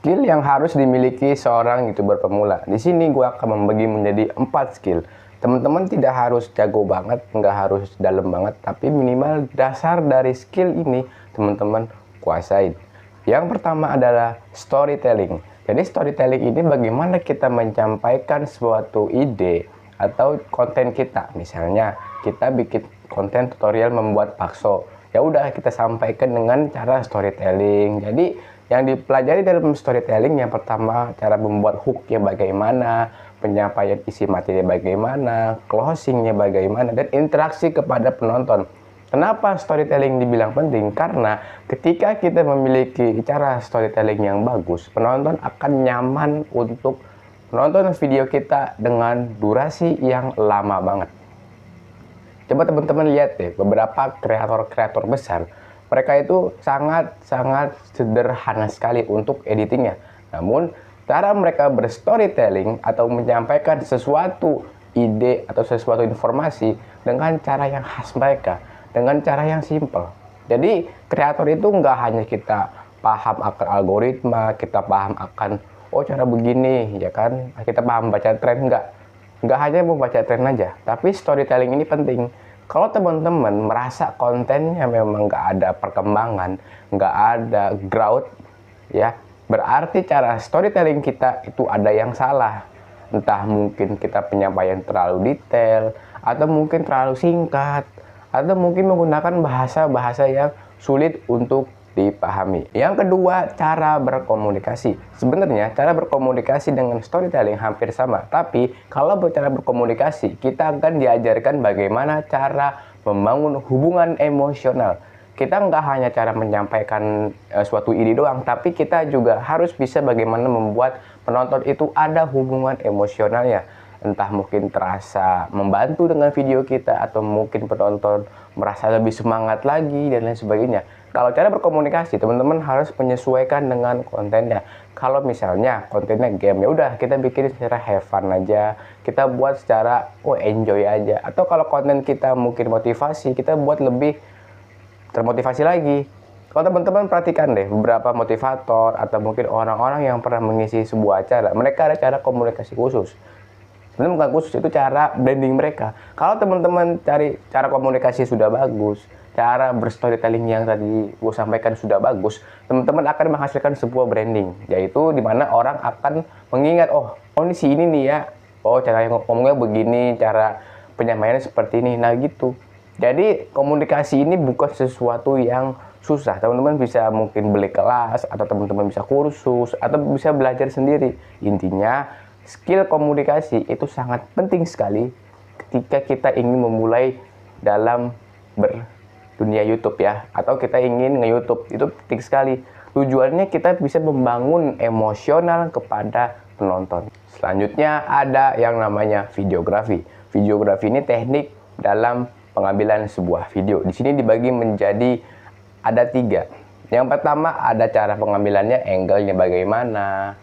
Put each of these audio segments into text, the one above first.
Skill yang harus dimiliki seorang YouTuber pemula. Di sini gue akan membagi menjadi 4 skill. Teman-teman tidak harus jago banget, nggak harus dalam banget, tapi minimal dasar dari skill ini teman-teman kuasain. Yang pertama adalah storytelling. Jadi storytelling ini bagaimana kita menyampaikan suatu ide atau konten kita. Misalnya kita bikin konten tutorial membuat bakso. Ya udah kita sampaikan dengan cara storytelling. Jadi yang dipelajari dalam storytelling yang pertama cara membuat hooknya bagaimana, penyampaian isi materi bagaimana, closingnya bagaimana, dan interaksi kepada penonton. Kenapa storytelling dibilang penting? Karena ketika kita memiliki cara storytelling yang bagus, penonton akan nyaman untuk menonton video kita dengan durasi yang lama banget. Coba teman-teman lihat deh, beberapa kreator-kreator besar, mereka itu sangat sederhana sekali untuk editingnya. Namun, cara mereka berstorytelling atau menyampaikan sesuatu ide atau sesuatu informasi dengan cara yang khas mereka, dengan cara yang simple. Jadi, kreator itu nggak hanya kita paham akan algoritma, kita paham akan, oh cara begini, ya kan, kita paham baca tren, nggak hanya membaca tren aja, tapi storytelling ini penting. Kalau teman-teman merasa kontennya memang nggak ada perkembangan, nggak ada growth, ya berarti cara storytelling kita itu ada yang salah. Entah mungkin kita penyampaian terlalu detail, atau mungkin terlalu singkat, atau mungkin menggunakan bahasa-bahasa yang sulit untuk dipahami. Yang kedua, cara berkomunikasi. Sebenarnya cara berkomunikasi dengan storytelling hampir sama, tapi kalau bicara berkomunikasi, kita akan diajarkan bagaimana cara membangun hubungan emosional. Kita nggak hanya cara menyampaikan suatu ide doang, tapi kita juga harus bisa bagaimana membuat penonton itu ada hubungan emosionalnya. Entah mungkin terasa membantu dengan video kita, atau mungkin penonton merasa lebih semangat lagi, dan lain sebagainya. Kalau cara berkomunikasi, teman-teman harus menyesuaikan dengan kontennya. Kalau misalnya kontennya game, ya udah kita bikin secara have fun aja, kita buat secara enjoy aja. Atau kalau konten kita mungkin motivasi, kita buat lebih termotivasi lagi. Kalau teman-teman perhatikan deh, beberapa motivator atau mungkin orang-orang yang pernah mengisi sebuah acara, mereka ada cara komunikasi khusus. Sebenarnya bukan khusus, itu cara branding mereka. Kalau teman-teman cari cara komunikasi sudah bagus, cara berstorytelling yang tadi gue sampaikan sudah bagus, teman-teman akan menghasilkan sebuah branding, yaitu dimana orang akan mengingat, oh ini si ini nih ya, oh cara ngomongnya begini, cara penyampaiannya seperti ini, nah gitu. Jadi komunikasi ini bukan sesuatu yang susah. Teman-teman bisa mungkin beli kelas, atau teman-teman bisa kursus, atau bisa belajar sendiri. Intinya skill komunikasi itu sangat penting sekali ketika kita ingin memulai dalam berdunia YouTube ya, atau kita ingin nge-YouTube. Itu penting sekali. Tujuannya kita bisa membangun emosional kepada penonton. Selanjutnya ada yang namanya videografi. Videografi ini teknik dalam pengambilan sebuah video. Di sini dibagi menjadi ada 3. Yang pertama ada cara pengambilannya, angle-nya bagaimana,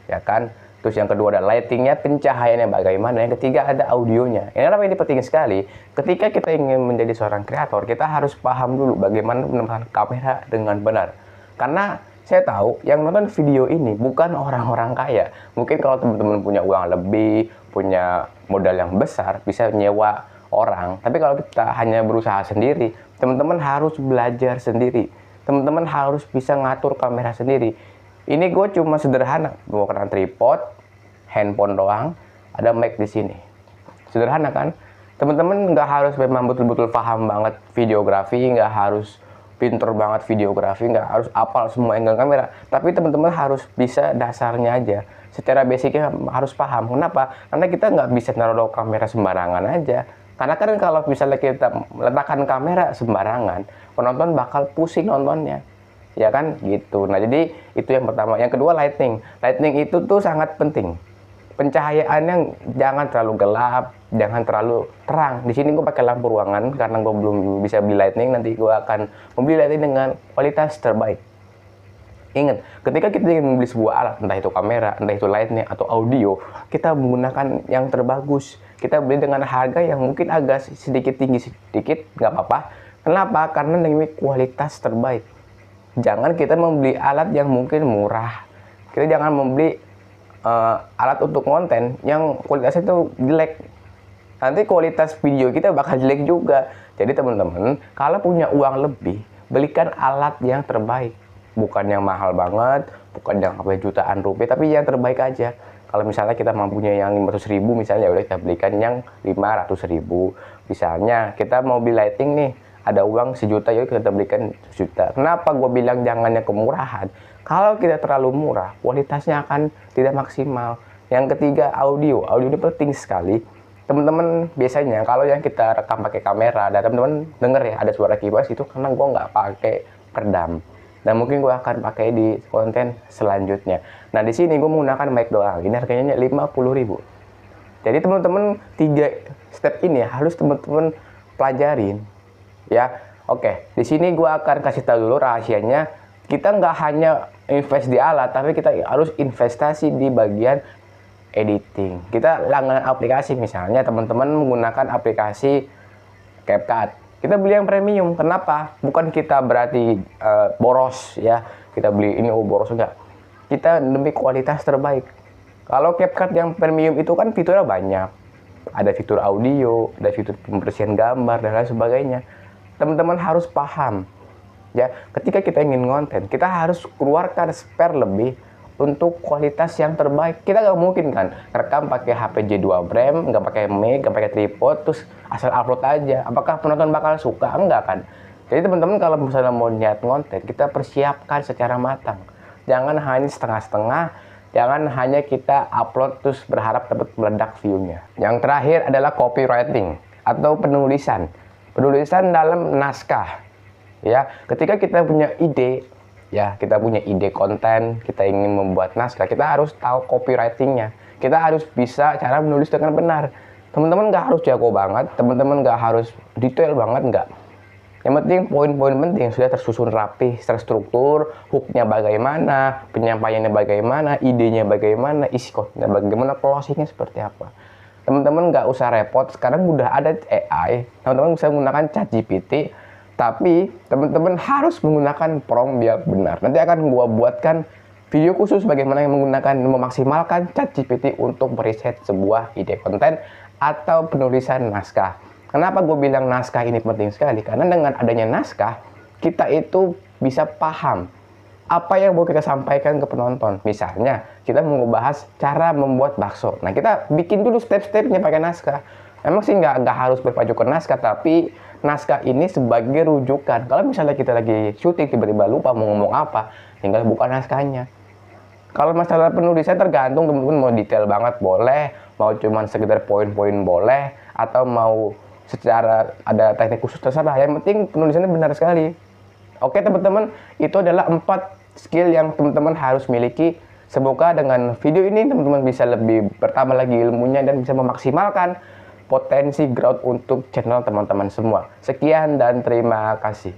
ya kan? Terus yang kedua ada lightingnya, pencahayaannya bagaimana. Yang ketiga ada audionya. Ini penting sekali. Ketika kita ingin menjadi seorang kreator, kita harus paham dulu bagaimana menempatkan kamera dengan benar. Karena saya tahu yang nonton video ini bukan orang-orang kaya. Mungkin kalau teman-teman punya uang lebih, punya modal yang besar, bisa nyewa orang. Tapi kalau kita hanya berusaha sendiri, teman-teman harus belajar sendiri. Teman-teman harus bisa ngatur kamera sendiri. Ini gue cuma sederhana, menggunakan tripod, handphone doang, ada mic di sini. Sederhana kan? Teman-teman nggak harus memang betul-betul paham banget videografi, nggak harus pinter banget videografi, nggak harus apal semua angle kamera. Tapi teman-teman harus bisa dasarnya aja. Secara basicnya harus paham. Kenapa? Karena kita nggak bisa naruh kamera sembarangan aja. Karena kan kalau misalnya kita letakkan kamera sembarangan, penonton bakal pusing nontonnya. Ya kan gitu. Nah jadi itu yang pertama. Yang kedua lighting. Lighting itu tuh sangat penting. Pencahayaannya jangan terlalu gelap, jangan terlalu terang. Di sini gue pakai lampu ruangan karena gue belum bisa beli lighting. Nanti gue akan membeli lighting dengan kualitas terbaik. Ingat, ketika kita ingin membeli sebuah alat, entah itu kamera, entah itu lighting atau audio, kita menggunakan yang terbagus. Kita beli dengan harga yang mungkin agak sedikit tinggi sedikit, nggak apa-apa. Kenapa? Karena demi kualitas terbaik. Jangan kita membeli alat yang mungkin murah, Kita jangan membeli alat untuk konten yang kualitasnya itu jelek. Nanti kualitas video kita bakal jelek juga. Jadi teman-teman, kalau punya uang lebih, belikan alat yang terbaik. Bukan yang mahal banget, bukan yang sampai jutaan rupiah, tapi yang terbaik aja. Kalau misalnya kita mampunya yang 500.000, misalnya ya udah kita belikan yang 500.000. Misalnya kita mau beli lighting nih, ada uang 1 juta, ya kita belikan 1 juta. Kenapa gue bilang jangan yang kemurahan? Kalau kita terlalu murah, kualitasnya akan tidak maksimal. Yang ketiga, audio. Audio ini penting sekali. Teman-teman biasanya kalau yang kita rekam pakai kamera, dan teman-teman denger ya ada suara kipas itu karena gue nggak pakai peredam. Dan mungkin gue akan pakai di konten selanjutnya. Nah di sini gue menggunakan mic doang. Ini harganya 50.000. Jadi teman-teman 3 step ini harus teman-teman pelajarin. Ya, oke. Di sini gue akan kasih tahu dulu rahasianya. Kita nggak hanya invest di alat, tapi kita harus investasi di bagian editing. Kita langganan aplikasi, misalnya teman-teman menggunakan aplikasi CapCut. Kita beli yang premium. Kenapa? Bukan kita berarti boros ya. Kita beli ini boros, enggak. Kita demi kualitas terbaik. Kalau CapCut yang premium itu kan fiturnya banyak. Ada fitur audio, ada fitur pembersihan gambar dan lain sebagainya. Teman-teman harus paham ya, ketika kita ingin konten, kita harus keluarkan spare lebih untuk kualitas yang terbaik. Kita nggak mungkin kan rekam pakai HP J2 Prime, nggak pakai mic, nggak pakai tripod, terus asal upload aja. Apakah penonton bakal suka? Enggak kan. Jadi teman-teman kalau misalnya mau niat konten, kita persiapkan secara matang. Jangan hanya setengah-setengah, jangan hanya kita upload terus berharap dapat meledak view-nya. Yang terakhir adalah copywriting atau penulisan. Penulisan dalam naskah. Ya, ketika kita punya ide, ya kita punya ide konten, kita ingin membuat naskah, kita harus tahu copywritingnya. Kita harus bisa cara menulis dengan benar. Teman-teman nggak harus jago banget, teman-teman nggak harus detail banget, nggak. Yang penting poin-poin penting sudah tersusun rapi, terstruktur, hooknya bagaimana, penyampaiannya bagaimana, idenya bagaimana, isi kontennya bagaimana, closingnya seperti apa. Teman-teman nggak usah repot, sekarang udah ada AI, teman-teman bisa menggunakan ChatGPT. Tapi teman-teman harus menggunakan prompt biar benar. Nanti akan gua buatkan video khusus bagaimana memaksimalkan ChatGPT untuk meriset sebuah ide konten atau penulisan naskah. Kenapa gue bilang naskah ini penting sekali? Karena dengan adanya naskah, kita itu bisa paham apa yang mau kita sampaikan ke penonton. Misalnya, kita mau bahas cara membuat bakso. Nah, kita bikin dulu step-stepnya pakai naskah. Emang sih nggak harus berpacu ke naskah, tapi naskah ini sebagai rujukan. Kalau misalnya kita lagi syuting tiba-tiba lupa mau ngomong apa, tinggal buka naskahnya. Kalau masalah penulisan tergantung teman-teman mau detail banget boleh, mau cuman sekedar poin-poin boleh, atau mau secara ada teknik khusus terserah. Yang penting penulisannya benar sekali. Oke teman-teman, itu adalah 4 skill yang teman-teman harus miliki. Semoga dengan video ini teman-teman bisa lebih bertambah lagi ilmunya dan bisa memaksimalkan potensi growth untuk channel teman-teman semua. Sekian dan terima kasih.